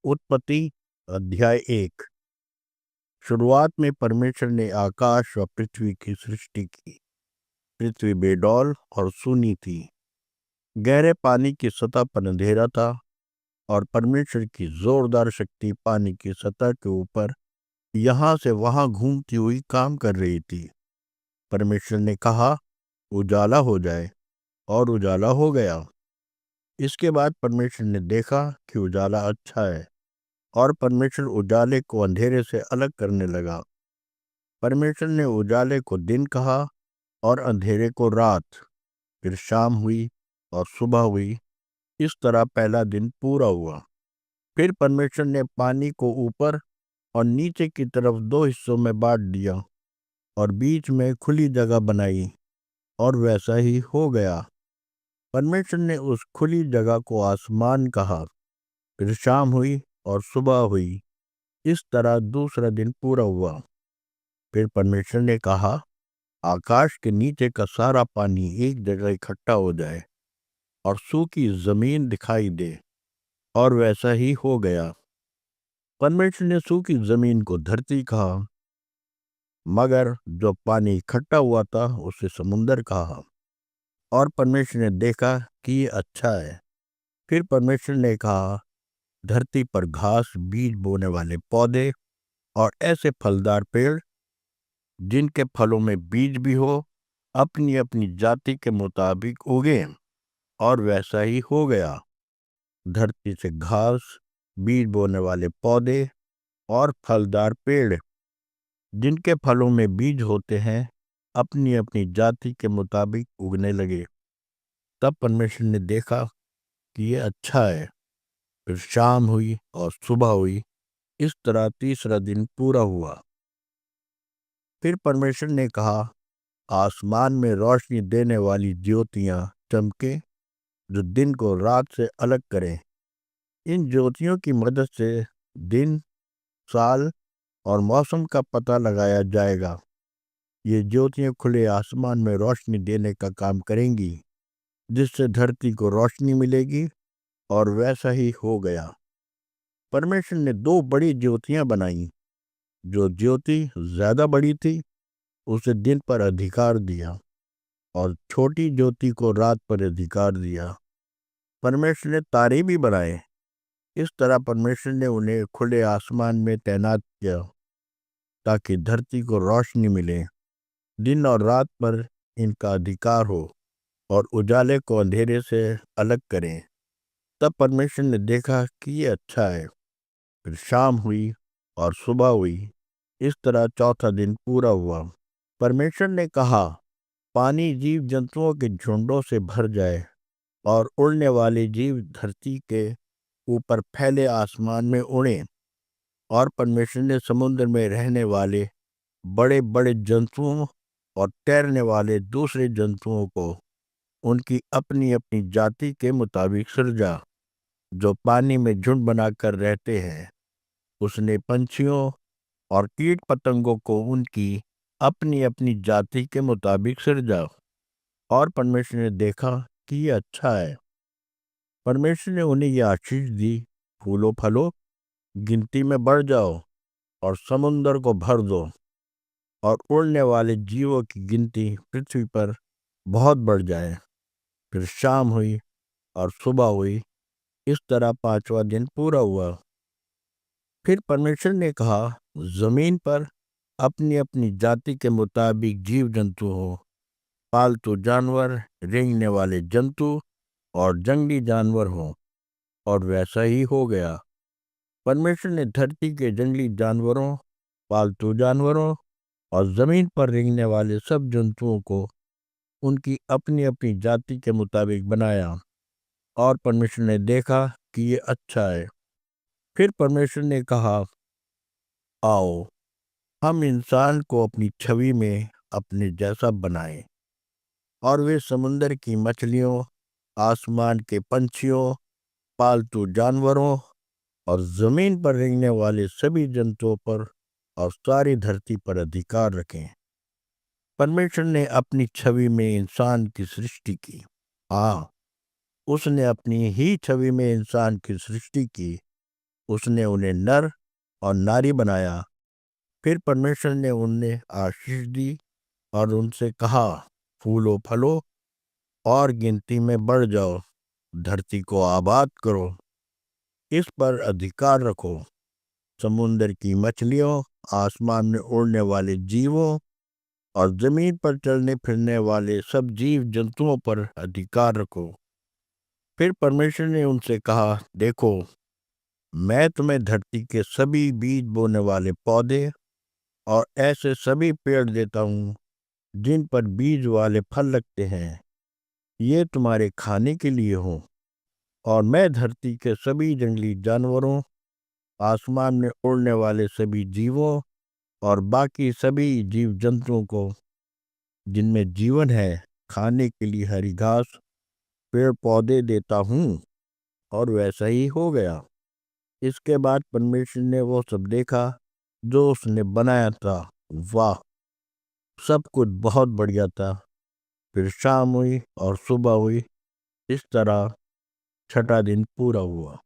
उत्पत्ति अध्याय 1। शुरुआत में परमेश्वर ने आकाश व पृथ्वी की सृष्टि की। पृथ्वी बेडौल और सूनी थी। गहरे पानी की सतह पर अंधेरा था और परमेश्वर की जोरदार शक्ति पानी की सतह के ऊपर यहाँ से वहां घूमती हुई काम कर रही थी। परमेश्वर ने कहा, उजाला हो जाए, और उजाला हो गया। इसके बाद परमेश्वर ने देखा कि उजाला अच्छा है, और परमेश्वर उजाले को अंधेरे से अलग करने लगा। परमेश्वर ने उजाले को दिन कहा और अंधेरे को रात। फिर शाम हुई और सुबह हुई। इस तरह पहला दिन पूरा हुआ। फिर परमेश्वर ने पानी को ऊपर और नीचे की तरफ दो हिस्सों में बांट दिया और बीच में खुली जगह बनाई, और वैसा ही हो गया। परमेश्वर ने उस खुली जगह को आसमान कहा। फिर शाम हुई और सुबह हुई। इस तरह दूसरा दिन पूरा हुआ। फिर परमेश्वर ने कहा, आकाश के नीचे का सारा पानी एक जगह इकट्ठा हो जाए और सूखी जमीन दिखाई दे, और वैसा ही हो गया। परमेश्वर ने सूखी जमीन को धरती कहा, मगर जो पानी इकट्ठा हुआ था उसे समुंदर कहा। और परमेश्वर ने देखा कि ये अच्छा है। फिर परमेश्वर ने कहा, धरती पर घास, बीज बोने वाले पौधे और ऐसे फलदार पेड़ जिनके फलों में बीज भी हो, अपनी अपनी जाति के मुताबिक उगे। और वैसा ही हो गया। धरती से घास, बीज बोने वाले पौधे और फलदार पेड़ जिनके फलों में बीज होते हैं, अपनी अपनी जाति के मुताबिक उगने लगे। तब परमेश्वर ने देखा कि ये अच्छा है। फिर शाम हुई और सुबह हुई। इस तरह तीसरा दिन पूरा हुआ। फिर परमेश्वर ने कहा, आसमान में रोशनी देने वाली ज्योतियां चमके, जो दिन को रात से अलग करें। इन ज्योतियों की मदद से दिन, साल और मौसम का पता लगाया जाएगा। ये ज्योतियां खुले आसमान में रोशनी देने का काम करेंगी, जिससे धरती को रोशनी मिलेगी। और वैसा ही हो गया। परमेश्वर ने दो बड़ी ज्योतियां बनाई। जो ज्योति ज्यादा बड़ी थी उसे दिन पर अधिकार दिया, और छोटी ज्योति को रात पर अधिकार दिया। परमेश्वर ने तारे भी बनाए। इस तरह परमेश्वर ने उन्हें खुले आसमान में तैनात किया, ताकि धरती को रोशनी मिले, दिन और रात पर इनका अधिकार हो, और उजाले को अंधेरे से अलग करें। तब परमेश्वर ने देखा कि ये अच्छा है। फिर शाम हुई और सुबह हुई। इस तरह चौथा दिन पूरा हुआ। परमेश्वर ने कहा, पानी जीव जंतुओं के झुंडों से भर जाए, और उड़ने वाले जीव धरती के ऊपर फैले आसमान में उड़े। और परमेश्वर ने समुद्र में रहने वाले बड़े बड़े जंतुओं और तैरने वाले दूसरे जंतुओं को उनकी अपनी अपनी जाति के मुताबिक सृजा, जो पानी में झुंड बनाकर रहते हैं। उसने पंछियों और कीट पतंगों को उनकी अपनी अपनी जाति के मुताबिक सृजा। और परमेश्वर ने देखा कि ये अच्छा है। परमेश्वर ने उन्हें यह आशीष दी, फूलो फलो, गिनती में बढ़ जाओ, और समुंदर को भर दो, और उड़ने वाले जीवों की गिनती पृथ्वी पर बहुत बढ़ जाए। फिर शाम हुई और सुबह हुई। इस तरह पांचवा दिन पूरा हुआ। फिर परमेश्वर ने कहा, जमीन पर अपनी अपनी जाति के मुताबिक जीव जंतु हो, पालतू जानवर, रेंगने वाले जंतु और जंगली जानवर हो। और वैसा ही हो गया। परमेश्वर ने धरती के जंगली जानवरों, पालतू जानवरों और जमीन पर रेंगने वाले सब जंतुओं को उनकी अपनी अपनी जाति के मुताबिक बनाया। और परमेश्वर ने देखा कि ये अच्छा है। फिर परमेश्वर ने कहा, आओ, हम इंसान को अपनी छवि में अपने जैसा बनाएं, और वे समुंदर की मछलियों, आसमान के पंछियों, पालतू जानवरों और जमीन पर रेंगने वाले सभी जंतुओं पर और सारी धरती पर अधिकार रखें। परमेश्वर ने अपनी छवि में इंसान की सृष्टि की। हाँ, उसने अपनी ही छवि में इंसान की सृष्टि की। उसने उन्हें नर और नारी बनाया। फिर परमेश्वर ने उन्हें आशीष दी और उनसे कहा, फूलो फलो और गिनती में बढ़ जाओ, धरती को आबाद करो, इस पर अधिकार रखो, समुद्र की मछलियों, आसमान में उड़ने वाले जीवों और जमीन पर चलने फिरने वाले सब जीव जंतुओं पर अधिकार रखो। फिर परमेश्वर ने उनसे कहा, देखो, मैं तुम्हें धरती के सभी बीज बोने वाले पौधे और ऐसे सभी पेड़ देता हूँ जिन पर बीज वाले फल लगते हैं, ये तुम्हारे खाने के लिए हो। और मैं धरती के सभी जंगली जानवरों, आसमान में उड़ने वाले सभी जीवों और बाकी सभी जीव जंतुओं को जिनमें जीवन है, खाने के लिए हरी घास, पेड़ पौधे देता हूँ। और वैसा ही हो गया। इसके बाद परमेश्वर ने वो सब देखा जो उसने बनाया था। वाह, सब कुछ बहुत बढ़िया था। फिर शाम हुई और सुबह हुई, इस तरह छठा दिन पूरा हुआ।